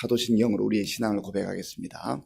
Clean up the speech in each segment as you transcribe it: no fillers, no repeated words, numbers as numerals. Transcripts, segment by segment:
사도신경으로 우리의 신앙을 고백하겠습니다.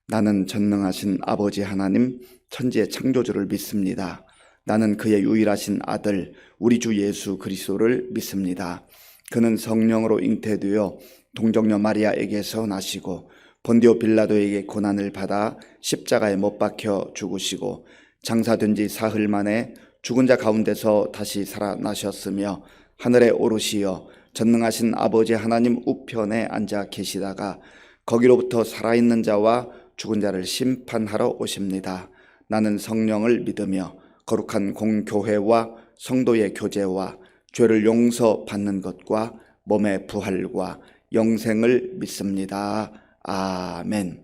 나는 전능하신 아버지 하나님 천지의 창조주를 믿습니다. 나는 그의 유일하신 아들 우리 주 예수 그리스도를 믿습니다. 그는 성령으로 잉태되어 동정녀 마리아에게서 나시고 본디오 빌라도에게 고난을 받아 십자가에 못 박혀 죽으시고 장사된 지 사흘 만에 죽은 자 가운데서 다시 살아나셨으며 하늘에 오르시어 전능하신 아버지 하나님 우편에 앉아 계시다가 거기로부터 살아있는 자와 죽은 자를 심판하러 오십니다. 나는 성령을 믿으며 거룩한 공교회와 성도의 교제와 죄를 용서받는 것과 몸의 부활과 영생을 믿습니다. 아멘.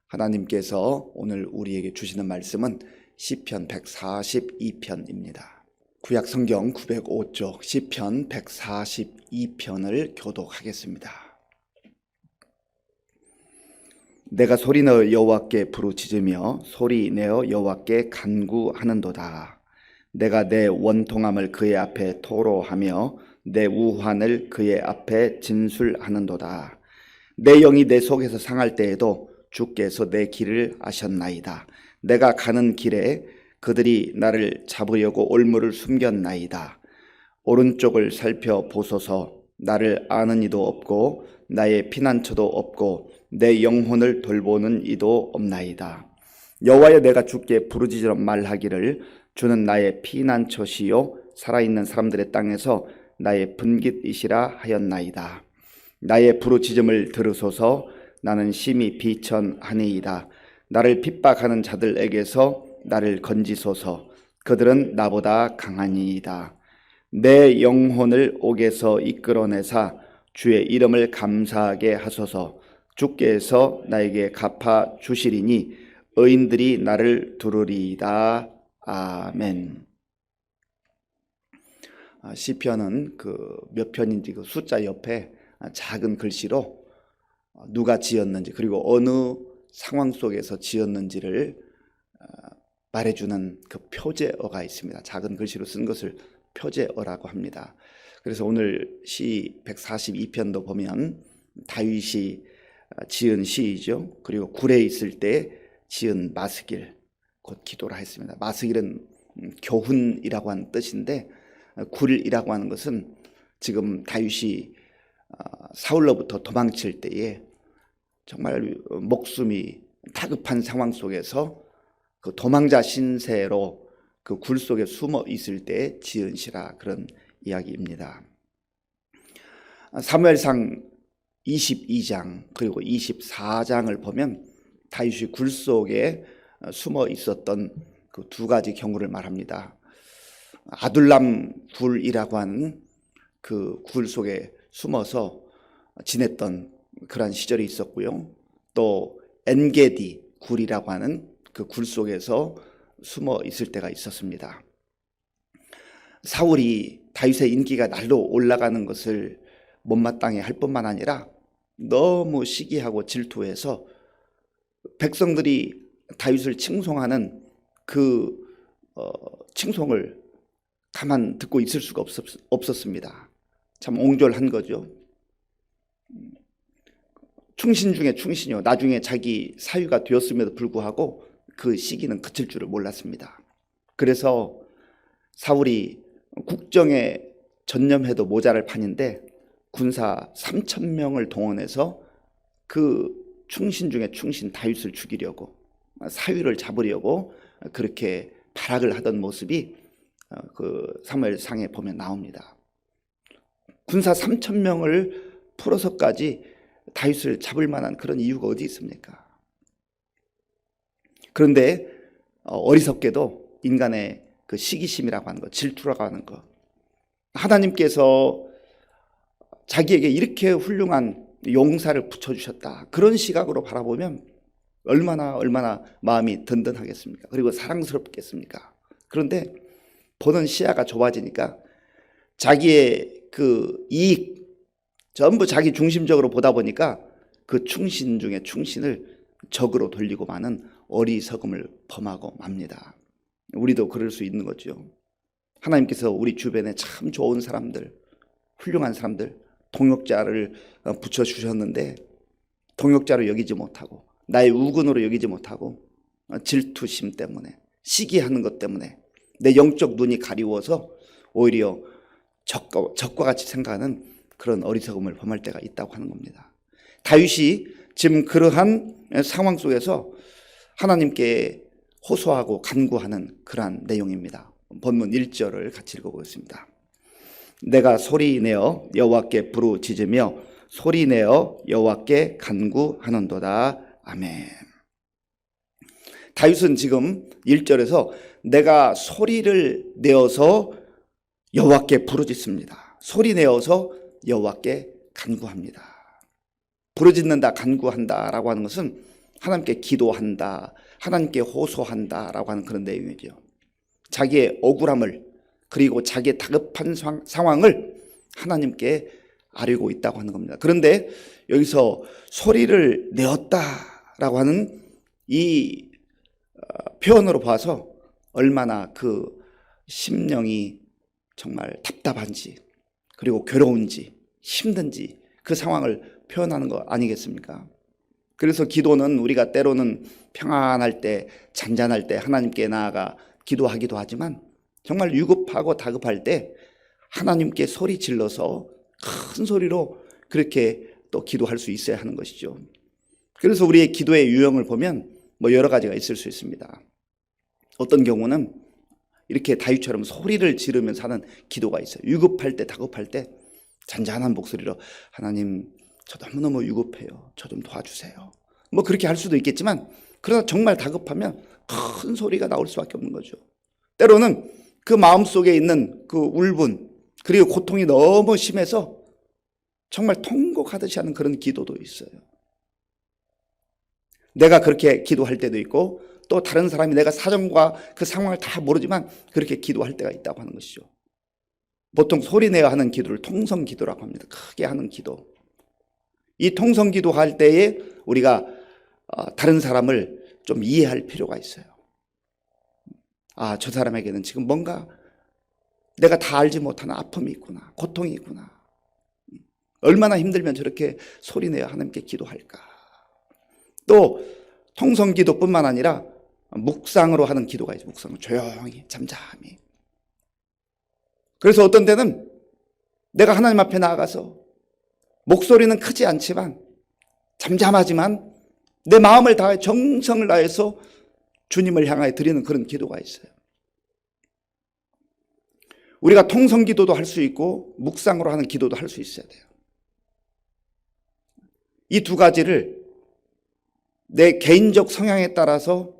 하나님께서 오늘 우리에게 주시는 말씀은 시편 142편입니다. 구약 성경 905쪽 시편 142편을 교독하겠습니다. 내가 소리내어 여호와께 부르짖으며 소리내어 여호와께 간구하는도다. 내가 내 원통함을 그의 앞에 토로하며 내 우환을 그의 앞에 진술하는도다. 내 영이 내 속에서 상할 때에도 주께서 내 길을 아셨나이다. 내가 가는 길에 그들이 나를 잡으려고 올무를 숨겼나이다. 오른쪽을 살펴보소서. 나를 아는 이도 없고 나의 피난처도 없고 내 영혼을 돌보는 이도 없나이다. 여호와여, 내가 주께 부르짖으러 말하기를 주는 나의 피난처시요 살아있는 사람들의 땅에서 나의 분깃이시라 하였나이다. 나의 부르짖음을 들으소서. 나는 심히 비천하니이다. 나를 핍박하는 자들에게서 나를 건지소서. 그들은 나보다 강하니이다. 내 영혼을 옥에서 이끌어내사 주의 이름을 감사하게 하소서. 주께서 나에게 갚아 주시리니 의인들이 나를 두르리이다. 아멘. 시편은 몇 편인지 숫자 옆에 작은 글씨로 누가 지었는지 그리고 어느 상황 속에서 지었는지를 말해주는 그 표제어가 있습니다. 작은 글씨로 쓴 것을 표제어라고 합니다. 그래서 오늘 시 142편도 보면 다윗이 지은 시이죠. 그리고 굴에 있을 때 지은 마스길, 곧 기도라 했습니다. 마스길은 교훈이라고 하는 뜻인데 굴이라고 하는 것은 지금 다윗이 사울로부터 도망칠 때에 정말 목숨이 다급한 상황 속에서 그 도망자 신세로 그 굴 속에 숨어 있을 때 지은 시라 그런 이야기입니다. 사무엘상 22장 그리고 24장을 보면 다윗이 굴 속에 숨어 있었던 그 두 가지 경우를 말합니다. 아둘람 굴이라고 하는 그 굴 속에 숨어서 지냈던 그런 시절이 있었고요. 또 엔게디 굴이라고 하는 그 굴 속에서 숨어 있을 때가 있었습니다. 사울이 다윗의 인기가 날로 올라가는 것을 못마땅해 할 뿐만 아니라 너무 시기하고 질투해서 백성들이 다윗을 칭송하는 그 칭송을 가만 듣고 있을 수가 없었습니다. 참 옹졸한 거죠. 충신 중에 충신이요. 나중에 자기 사위가 되었음에도 불구하고 그 시기는 그칠 줄을 몰랐습니다. 그래서 사울이 국정에 전념해도 모자랄 판인데 군사 3,000명을 동원해서 그 충신 중에 충신 다윗을 죽이려고 사위를 잡으려고 그렇게 발악을 하던 모습이 그 사무엘상에 보면 나옵니다. 군사 3,000명을 풀어서까지 다윗을 잡을 만한 그런 이유가 어디 있습니까? 그런데 어리석게도 인간의 그 시기심이라고 하는 것, 질투라고 하는 것, 하나님께서 자기에게 이렇게 훌륭한 용사를 붙여주셨다, 그런 시각으로 바라보면 얼마나 마음이 든든하겠습니까? 그리고 사랑스럽겠습니까? 그런데 보는 시야가 좁아지니까 자기의 그 이익 전부 자기 중심적으로 보다 보니까 그 충신 중에 충신을 적으로 돌리고 마는 어리석음을 범하고 맙니다. 우리도 그럴 수 있는 거죠. 하나님께서 우리 주변에 참 좋은 사람들, 훌륭한 사람들, 동역자를 붙여주셨는데 동역자로 여기지 못하고 나의 우군으로 여기지 못하고 질투심 때문에 시기하는 것 때문에 내 영적 눈이 가리워서 오히려 적과 같이 생각하는 그런 어리석음을 범할 때가 있다고 하는 겁니다. 다윗이 지금 그러한 상황 속에서 하나님께 호소하고 간구하는 그러한 내용입니다. 본문 1절을 같이 읽어보겠습니다. 내가 소리내어 여호와께 부르짖으며 소리내어 여호와께 간구하는도다. 아멘. 다윗은 지금 1절에서 내가 소리를 내어서 여호와께 부르짖습니다. 소리내어서 여호와께 간구합니다. 부르짖는다, 간구한다라고 하는 것은 하나님께 기도한다, 하나님께 호소한다라고 하는 그런 내용이죠. 자기의 억울함을 그리고 자기의 다급한 상황을 하나님께 아뢰고 있다고 하는 겁니다. 그런데 여기서 소리를 내었다라고 하는 이 표현으로 봐서 얼마나 그 심령이 정말 답답한지 그리고 괴로운지 힘든지 그 상황을 표현하는 거 아니겠습니까? 그래서 기도는 우리가 때로는 평안할 때, 잔잔할 때 하나님께 나아가 기도하기도 하지만 정말 위급하고 다급할 때 하나님께 소리 질러서 큰 소리로 그렇게 또 기도할 수 있어야 하는 것이죠. 그래서 우리의 기도의 유형을 보면 여러 가지가 있을 수 있습니다. 어떤 경우는 이렇게 다윗처럼 소리를 지르면서 하는 기도가 있어요. 위급할 때, 다급할 때 잔잔한 목소리로 하나님 저 너무너무 위급해요. 저 좀 도와주세요. 그렇게 할 수도 있겠지만 그러나 정말 다급하면 큰 소리가 나올 수밖에 없는 거죠. 때로는 그 마음속에 있는 그 울분 그리고 고통이 너무 심해서 정말 통곡하듯이 하는 그런 기도도 있어요. 내가 그렇게 기도할 때도 있고 또 다른 사람이 내가 사정과 그 상황을 다 모르지만 그렇게 기도할 때가 있다고 하는 것이죠. 보통 소리내어 하는 기도를 통성기도라고 합니다. 크게 하는 기도. 이 통성기도 할 때에 우리가 다른 사람을 좀 이해할 필요가 있어요. 저 사람에게는 지금 뭔가 내가 다 알지 못하는 아픔이 있구나, 고통이 있구나. 얼마나 힘들면 저렇게 소리내어 하나님께 기도할까. 또 통성기도뿐만 아니라 묵상으로 하는 기도가 있어요. 묵상으로 조용히 잠잠히. 그래서 어떤 때는 내가 하나님 앞에 나아가서 목소리는 크지 않지만 잠잠하지만 내 마음을 다해 정성을 다해서 주님을 향하여 드리는 그런 기도가 있어요. 우리가 통성기도도 할 수 있고 묵상으로 하는 기도도 할 수 있어야 돼요. 이 두 가지를 내 개인적 성향에 따라서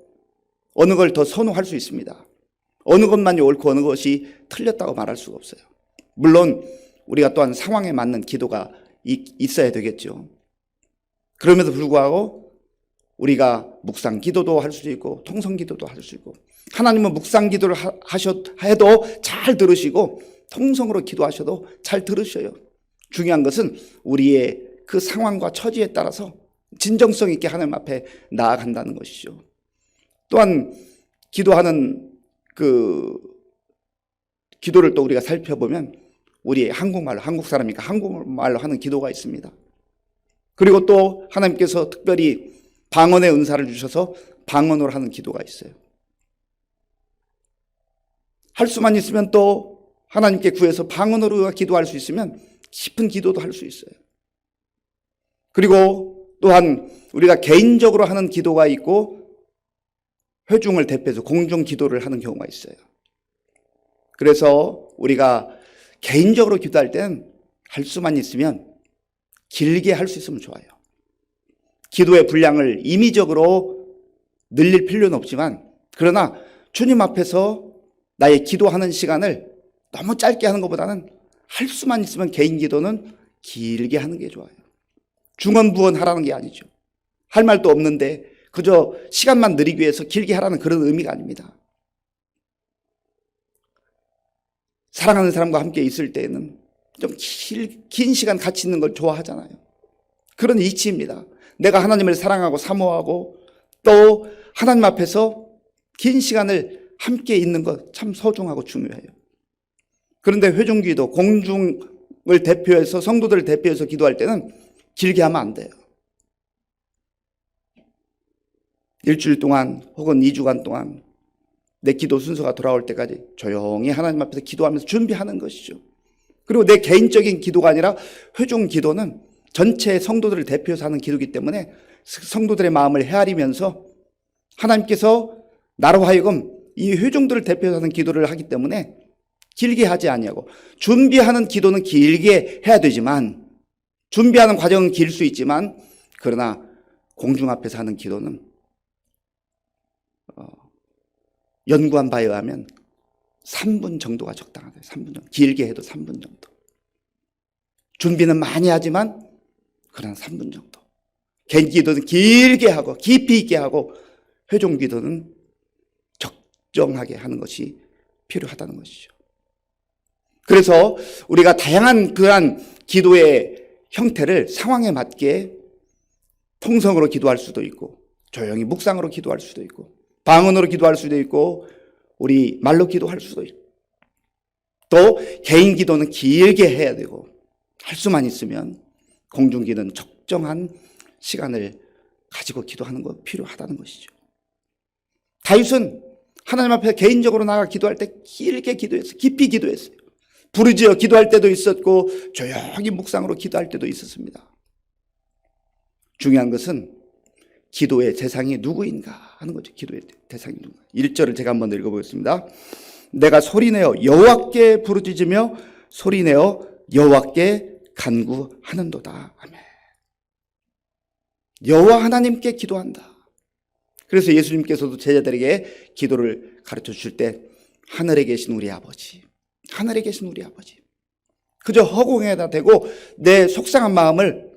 어느 걸 더 선호할 수 있습니다. 어느 것만이 옳고 어느 것이 틀렸다고 말할 수가 없어요. 물론 우리가 또한 상황에 맞는 기도가 있어야 되겠죠. 그럼에도 불구하고 우리가 묵상 기도도 할 수 있고 통성 기도도 할 수 있고 하나님은 묵상 기도를 해도 잘 들으시고 통성으로 기도하셔도 잘 들으셔요. 중요한 것은 우리의 그 상황과 처지에 따라서 진정성 있게 하나님 앞에 나아간다는 것이죠. 또한 기도하는 그 기도를 또 우리가 살펴보면 우리 한국말로, 한국 사람이니까 한국말로 하는 기도가 있습니다. 그리고 또 하나님께서 특별히 방언의 은사를 주셔서 방언으로 하는 기도가 있어요. 할 수만 있으면 또 하나님께 구해서 방언으로 기도할 수 있으면 깊은 기도도 할 수 있어요. 그리고 또한 우리가 개인적으로 하는 기도가 있고 회중을 대표해서 공중 기도를 하는 경우가 있어요. 그래서 우리가 개인적으로 기도할 때는 할 수만 있으면 길게 할 수 있으면 좋아요. 기도의 분량을 임의적으로 늘릴 필요는 없지만 그러나 주님 앞에서 나의 기도하는 시간을 너무 짧게 하는 것보다는 할 수만 있으면 개인 기도는 길게 하는 게 좋아요. 중언부언하라는 게 아니죠. 할 말도 없는데 그저 시간만 늘리기 위해서 길게 하라는 그런 의미가 아닙니다. 사랑하는 사람과 함께 있을 때에는 좀 긴 시간 같이 있는 걸 좋아하잖아요. 그런 이치입니다. 내가 하나님을 사랑하고 사모하고 또 하나님 앞에서 긴 시간을 함께 있는 것 참 소중하고 중요해요. 그런데 회중기도, 공중을 대표해서 성도들을 대표해서 기도할 때는 길게 하면 안 돼요. 일주일 동안 혹은 2주간 동안 내 기도 순서가 돌아올 때까지 조용히 하나님 앞에서 기도하면서 준비하는 것이죠. 그리고 내 개인적인 기도가 아니라 회중 기도는 전체 성도들을 대표해서 하는 기도이기 때문에 성도들의 마음을 헤아리면서 하나님께서 나로 하여금 이 회중들을 대표해서 하는 기도를 하기 때문에 길게 하지 아니하고, 준비하는 기도는 길게 해야 되지만, 준비하는 과정은 길 수 있지만, 그러나 공중 앞에서 하는 기도는 연구한 바에 의하면 3분 정도가 적당하대요. 3분 정도. 길게 해도 3분 정도. 준비는 많이 하지만 그러나 3분 정도. 개인 기도는 길게 하고 깊이 있게 하고, 회중 기도는 적정하게 하는 것이 필요하다는 것이죠. 그래서 우리가 다양한 그러한 기도의 형태를 상황에 맞게 통성으로 기도할 수도 있고, 조용히 묵상으로 기도할 수도 있고, 방언으로 기도할 수도 있고, 우리 말로 기도할 수도 있고, 또 개인 기도는 길게 해야 되고, 할 수만 있으면 공중기도는 적정한 시간을 가지고 기도하는 거 필요하다는 것이죠. 다윗은 하나님 앞에 개인적으로 나가 기도할 때 길게 기도했어요. 깊이 기도했어요. 부르짖어 기도할 때도 있었고 조용히 묵상으로 기도할 때도 있었습니다. 중요한 것은 기도의 대상이 누구인가 하는 거죠. 기도의 대상이 누구인가. 1절을 제가 한번 읽어보겠습니다. 내가 소리내어 여호와께 부르짖으며 소리내어 여호와께 간구하는도다. 아멘. 여호와 하나님께 기도한다. 그래서 예수님께서도 제자들에게 기도를 가르쳐 주실 때 하늘에 계신 우리 아버지, 하늘에 계신 우리 아버지, 그저 허공에다 대고 내 속상한 마음을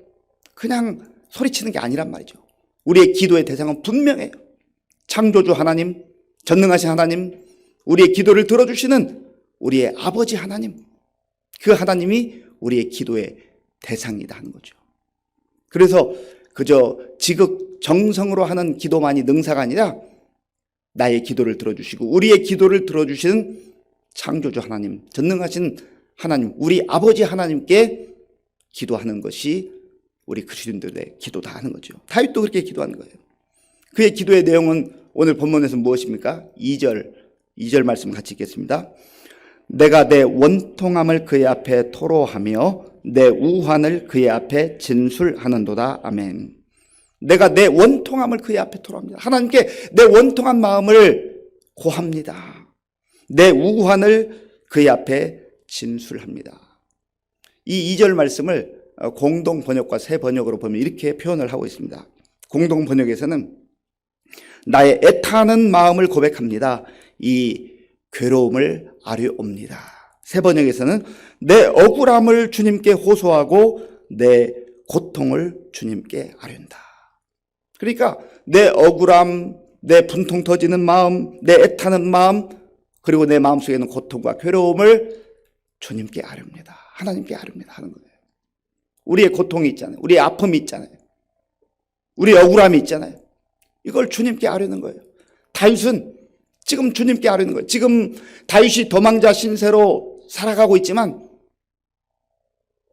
그냥 소리치는 게 아니란 말이죠. 우리의 기도의 대상은 분명해요. 창조주 하나님, 전능하신 하나님, 우리의 기도를 들어주시는 우리의 아버지 하나님, 그 하나님이 우리의 기도의 대상이다 하는 거죠. 그래서 그저 지극정성으로 하는 기도만이 능사가 아니라 나의 기도를 들어주시고 우리의 기도를 들어주시는 창조주 하나님, 전능하신 하나님, 우리 아버지 하나님께 기도하는 것이 우리 그리스도인들의 기도다 하는 거죠. 다윗도 그렇게 기도하는 거예요. 그의 기도의 내용은 오늘 본문에서 무엇입니까? 2절 말씀 같이 읽겠습니다. 내가 내 원통함을 그의 앞에 토로하며 내 우환을 그의 앞에 진술하는도다. 아멘. 내가 내 원통함을 그의 앞에 토로합니다. 하나님께 내 원통한 마음을 고합니다. 내 우환을 그의 앞에 진술합니다. 이 2절 말씀을 공동 번역과 새 번역으로 보면 이렇게 표현을 하고 있습니다. 공동 번역에서는 나의 애타는 마음을 고백합니다. 이 괴로움을 아뢰옵니다. 새 번역에서는 내 억울함을 주님께 호소하고 내 고통을 주님께 아뢰는다. 그러니까 내 억울함, 내 분통 터지는 마음, 내 애타는 마음, 그리고 내 마음속에 있는 고통과 괴로움을 주님께 아뢰옵니다. 하나님께 아뢰옵니다 하는 거예요. 우리의 고통이 있잖아요. 우리의 아픔이 있잖아요. 우리의 억울함이 있잖아요. 이걸 주님께 아뢰는 거예요. 다윗은 지금 주님께 아뢰는 거예요. 지금 다윗이 도망자 신세로 살아가고 있지만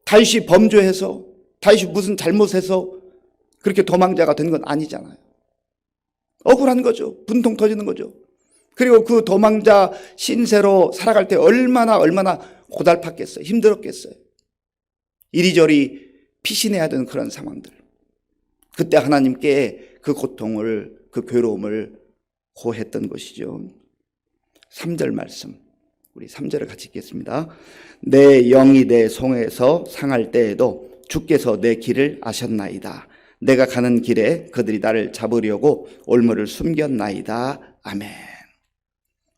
다윗이 범죄해서, 다윗이 무슨 잘못해서 그렇게 도망자가 된 건 아니잖아요. 억울한 거죠. 분통 터지는 거죠. 그리고 그 도망자 신세로 살아갈 때 얼마나 고달팠겠어요. 힘들었겠어요. 이리저리 피신해야 되는 그런 상황들. 그때 하나님께 그 고통을, 그 괴로움을 고했던 것이죠. 3절 말씀, 우리 3절을 같이 읽겠습니다. 내 영이 내 성에서 상할 때에도 주께서 내 길을 아셨나이다. 내가 가는 길에 그들이 나를 잡으려고 올무를 숨겼나이다. 아멘.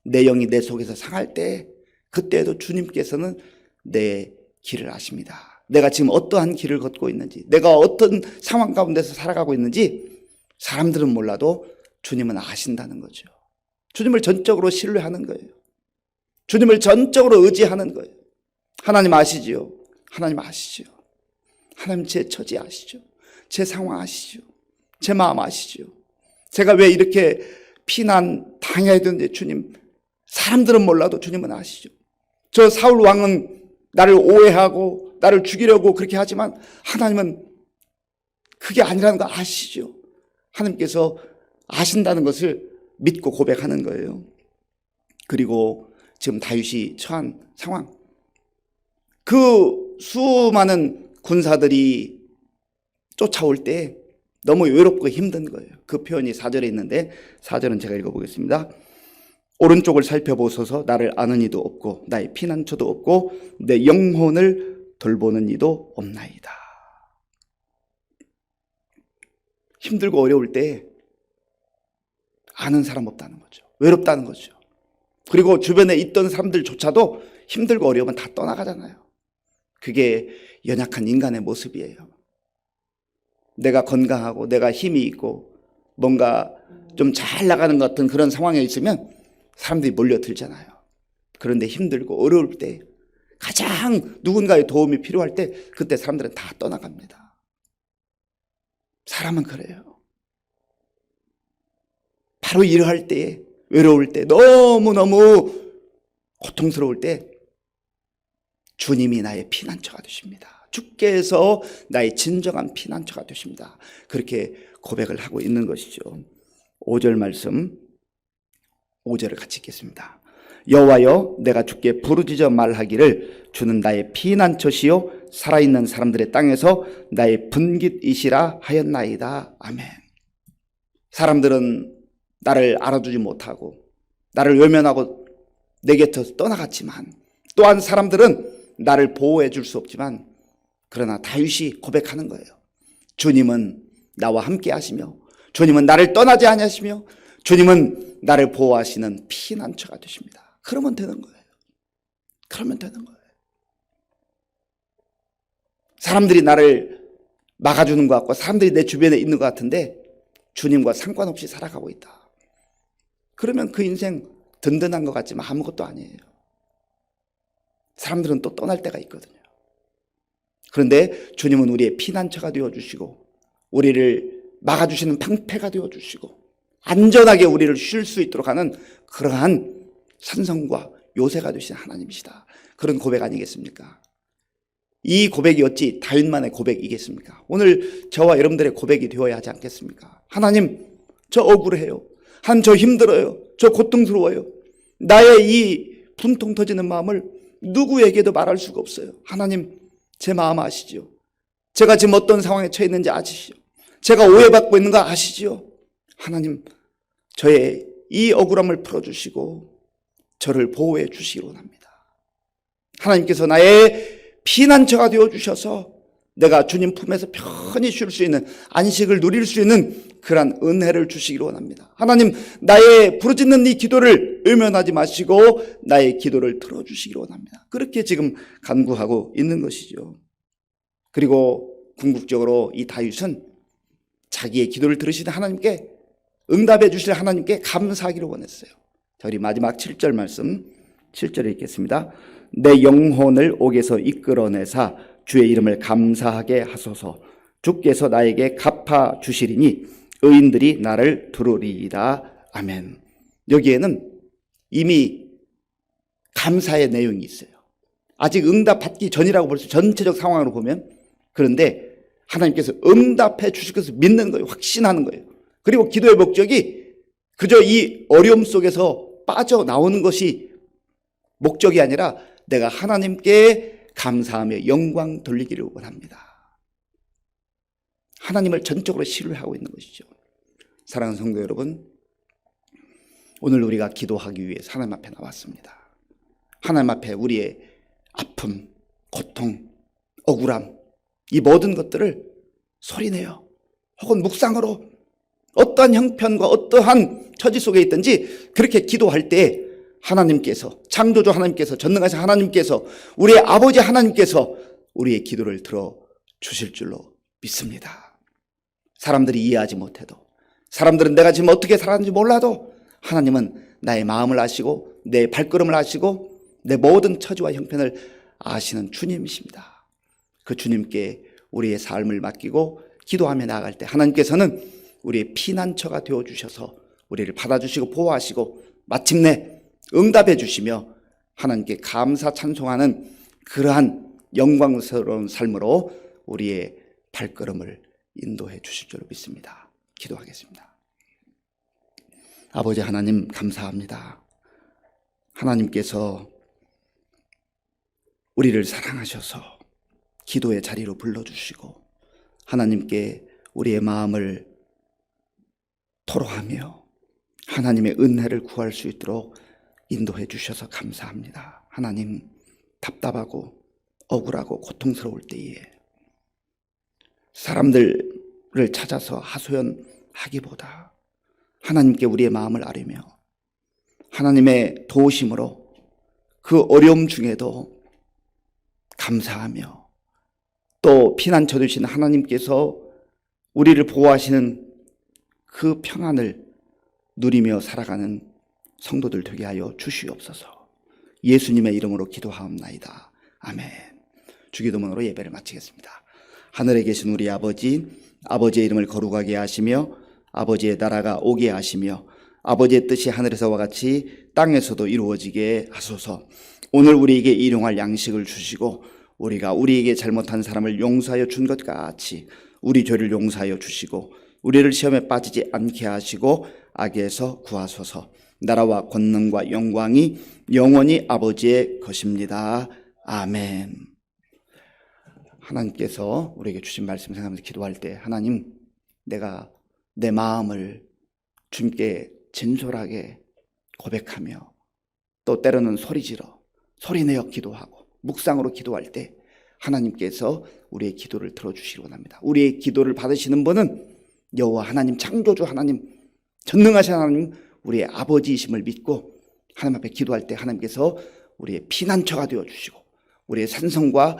내 영이 내 속에서 상할 때, 그때에도 주님께서는 내 길을 아십니다. 내가 지금 어떠한 길을 걷고 있는지, 내가 어떤 상황 가운데서 살아가고 있는지 사람들은 몰라도 주님은 아신다는 거죠. 주님을 전적으로 신뢰하는 거예요. 주님을 전적으로 의지하는 거예요. 하나님 아시지요? 하나님 아시죠? 하나님 제 처지 아시죠? 제 상황 아시죠? 제 마음 아시죠? 제가 왜 이렇게 피난 당해야 되는지 주님, 사람들은 몰라도 주님은 아시죠? 저 사울 왕은 나를 오해하고 나를 죽이려고 그렇게 하지만 하나님은 그게 아니라는 거 아시죠? 하나님께서 아신다는 것을 믿고 고백하는 거예요. 그리고 지금 다윗이 처한 상황, 그 수많은 군사들이 쫓아올 때 너무 외롭고 힘든 거예요. 그 표현이 4절에 있는데 4절은 제가 읽어보겠습니다. 오른쪽을 살펴보소서. 나를 아는 이도 없고 나의 피난처도 없고 내 영혼을 돌보는 이도 없나이다. 힘들고 어려울 때 아는 사람 없다는 거죠. 외롭다는 거죠. 그리고 주변에 있던 사람들조차도 힘들고 어려우면 다 떠나가잖아요. 그게 연약한 인간의 모습이에요. 내가 건강하고 내가 힘이 있고 뭔가 좀 잘 나가는 것 같은 그런 상황에 있으면 사람들이 몰려들잖아요. 그런데 힘들고 어려울 때, 가장 누군가의 도움이 필요할 때 그때 사람들은 다 떠나갑니다. 사람은 그래요. 바로 이러할 때, 외로울 때, 너무너무 고통스러울 때 주님이 나의 피난처가 되십니다. 주께서 나의 진정한 피난처가 되십니다. 그렇게 고백을 하고 있는 것이죠. 5절 말씀, 5절을 같이 읽겠습니다. 여호와여, 내가 주께 부르짖어 말하기를 주는 나의 피난처시요 살아있는 사람들의 땅에서 나의 분깃이시라 하였나이다. 아멘. 사람들은 나를 알아주지 못하고 나를 외면하고 내 곁에서 떠나갔지만, 또한 사람들은 나를 보호해 줄 수 없지만, 그러나 다윗이 고백하는 거예요. 주님은 나와 함께 하시며 주님은 나를 떠나지 아니하시며 주님은 나를 보호하시는 피난처가 되십니다. 그러면 되는 거예요. 그러면 되는 거예요. 사람들이 나를 막아주는 것 같고 사람들이 내 주변에 있는 것 같은데 주님과 상관없이 살아가고 있다. 그러면 그 인생 든든한 것 같지만 아무것도 아니에요. 사람들은 또 떠날 때가 있거든요. 그런데 주님은 우리의 피난처가 되어주시고 우리를 막아주시는 방패가 되어주시고 안전하게 우리를 쉴 수 있도록 하는 그러한 산성과 요새가 되신 하나님이시다. 그런 고백 아니겠습니까? 이 고백이 어찌 다윗만의 고백이겠습니까? 오늘 저와 여러분들의 고백이 되어야 하지 않겠습니까? 하나님, 저 억울해요. 하나님, 저 힘들어요. 저 고통스러워요. 나의 이 분통 터지는 마음을 누구에게도 말할 수가 없어요. 하나님, 제 마음 아시죠? 제가 지금 어떤 상황에 처해 있는지 아시죠? 제가 오해받고 있는 거 아시죠? 하나님, 저의 이 억울함을 풀어주시고 저를 보호해 주시기 원합니다. 하나님께서 나의 피난처가 되어주셔서 내가 주님 품에서 편히 쉴 수 있는, 안식을 누릴 수 있는 그러한 은혜를 주시기를 원합니다. 하나님, 나의 부르짖는 이 기도를 외면하지 마시고 나의 기도를 들어주시기를 원합니다. 그렇게 지금 간구하고 있는 것이죠. 그리고 궁극적으로 이 다윗은 자기의 기도를 들으시는 하나님께, 응답해 주실 하나님께 감사하기를 원했어요. 자, 우리 마지막 7절 말씀, 7절을 읽겠습니다. 내 영혼을 옥에서 이끌어내사 주의 이름을 감사하게 하소서. 주께서 나에게 갚아 주시리니 의인들이 나를 두루리이다. 아멘. 여기에는 이미 감사의 내용이 있어요. 아직 응답 받기 전이라고 볼 수, 전체적 상황으로 보면. 그런데 하나님께서 응답해 주실 것을 믿는 거예요. 확신하는 거예요. 그리고 기도의 목적이 그저 이 어려움 속에서 빠져나오는 것이 목적이 아니라 내가 하나님께 감사하며 영광 돌리기를 원합니다. 하나님을 전적으로 신뢰하고 있는 것이죠. 사랑하는 성도 여러분, 오늘 우리가 기도하기 위해서 하나님 앞에 나왔습니다. 하나님 앞에 우리의 아픔, 고통, 억울함, 이 모든 것들을 소리내어 혹은 묵상으로 어떠한 형편과 어떠한 처지 속에 있든지 그렇게 기도할 때 하나님께서, 창조주 하나님께서, 전능하신 하나님께서, 우리의 아버지 하나님께서 우리의 기도를 들어주실 줄로 믿습니다. 사람들이 이해하지 못해도, 사람들은 내가 지금 어떻게 살았는지 몰라도 하나님은 나의 마음을 아시고 내 발걸음을 아시고 내 모든 처지와 형편을 아시는 주님이십니다. 그 주님께 우리의 삶을 맡기고 기도하며 나아갈 때 하나님께서는 우리의 피난처가 되어주셔서 우리를 받아주시고 보호하시고 마침내 응답해 주시며 하나님께 감사 찬송하는 그러한 영광스러운 삶으로 우리의 발걸음을 인도해 주실 줄 믿습니다. 기도하겠습니다. 아버지 하나님 감사합니다. 하나님께서 우리를 사랑하셔서 기도의 자리로 불러주시고 하나님께 우리의 마음을 토로하며 하나님의 은혜를 구할 수 있도록 인도해 주셔서 감사합니다. 하나님, 답답하고 억울하고 고통스러울 때에 사람들을 찾아서 하소연하기보다 하나님께 우리의 마음을 아뢰며 하나님의 도우심으로 그 어려움 중에도 감사하며 또 피난처 되신 하나님께서 우리를 보호하시는 그 평안을 누리며 살아가는 성도들 되게 하여 주시옵소서. 예수님의 이름으로 기도하옵나이다. 아멘. 주기도문으로 예배를 마치겠습니다. 하늘에 계신 우리 아버지, 아버지의 이름을 거룩하게 하시며 아버지의 나라가 오게 하시며 아버지의 뜻이 하늘에서와 같이 땅에서도 이루어지게 하소서. 오늘 우리에게 일용할 양식을 주시고 우리가 우리에게 잘못한 사람을 용서하여 준 것 같이 우리 죄를 용서하여 주시고 우리를 시험에 빠지지 않게 하시고 악에서 구하소서. 나라와 권능과 영광이 영원히 아버지의 것입니다. 아멘. 하나님께서 우리에게 주신 말씀 생각하면서 기도할 때 하나님, 내가 내 마음을 주님께 진솔하게 고백하며 또 때로는 소리내어 기도하고 묵상으로 기도할 때 하나님께서 우리의 기도를 들어주시기 원합니다. 우리의 기도를 받으시는 분은 여호와 하나님, 창조주 하나님, 전능하신 하나님, 우리의 아버지이심을 믿고 하나님 앞에 기도할 때 하나님께서 우리의 피난처가 되어주시고 우리의 산성과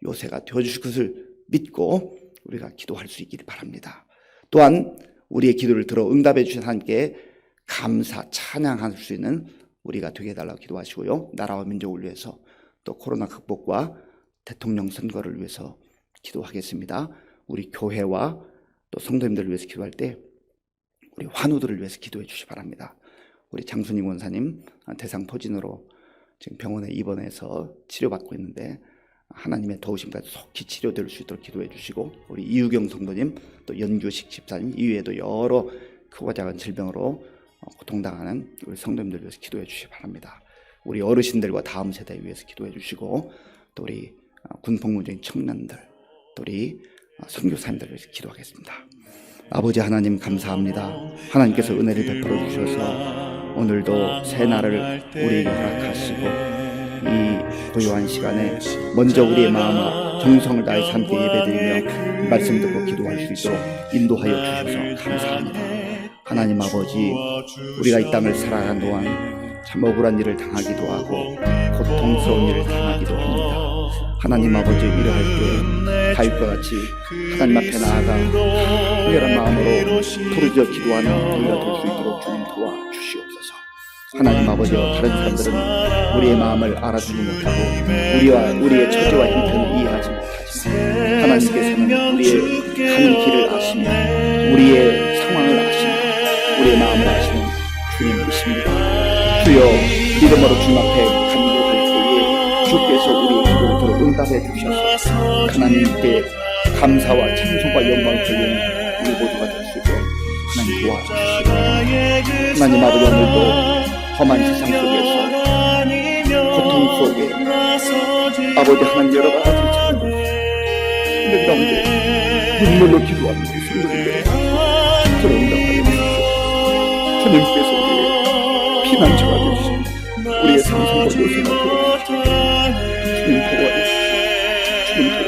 요새가 되어주실 것을 믿고 우리가 기도할 수 있기를 바랍니다. 또한 우리의 기도를 들어 응답해 주신 하나님께 감사, 찬양할 수 있는 우리가 되게 해달라고 기도하시고요. 나라와 민족을 위해서 또 코로나 극복과 대통령 선거를 위해서 기도하겠습니다. 우리 교회와 또 성도님들을 위해서 기도할 때 우리 환우들을 위해서 기도해 주시기 바랍니다. 우리 장순희 원사님 대상포진으로 지금 병원에 입원해서 치료받고 있는데 하나님의 도우심과 속히 치료될 수 있도록 기도해 주시고 우리 이유경 성도님 또 연규식 집사님 이외에도 여러 크고 작은 질병으로 고통당하는 우리 성도님들을 위해서 기도해 주시기 바랍니다. 우리 어르신들과 다음 세대에 위해서 기도해 주시고 또 우리 군복무 중인 청년들 또 우리 선교사님들을 위해서 기도하겠습니다. 아버지 하나님 감사합니다. 하나님께서 은혜를 베풀어 주셔서 오늘도 새 날을 우리에게 허락하시고 이 고요한 시간에 먼저 우리의 마음과 정성을 다해서 함께 예배드리며 말씀 듣고 기도할 수 있도록 인도하여 주셔서 감사합니다. 하나님 아버지, 우리가 이 땅을 살아가는 동안 참 억울한 일을 당하기도 하고 고통스러운 일을 당하기도 합니다. 하나님 아버지, 위로할 때 다윗과 같이 하나님 앞에 나아가 간절한 마음으로 부르짖어 기도하는 우리가 될 수 있도록 주님 도와주시옵소서. 하나님 아버지, 다른 사람들은 우리의 마음을 알아주지 못하고 우리의 처지와 형편을 이해하지 못하지만 하나님께서는 우리의 가는 길을 아시며 우리의 상황을 아시며 우리의 마음을 아시는 주님이십니다. 주여, 믿음으로 주님 앞에 간구할 때에 주께서 우리의 기도를 들어 응답해 주셔서 하나님께 감사와 찬송과 영광을 돌리는 우리 모두가 될 수 있도록 하나님 도와주시옵소서. 하나님 아버지, 오늘도 험한 세상 속에서 고통 속에 아버지 하나님 여러 가지 참 힘든 가운데 눈물로 기도하는 우리 성도님들의 기도를 응답하여 주시옵소서. 주님께서 우리의 피난처가 되시고 우리의 상승과 요새가 되어주시옵소서. 주님 도와주시옵소서. 주님 도와주시옵소서.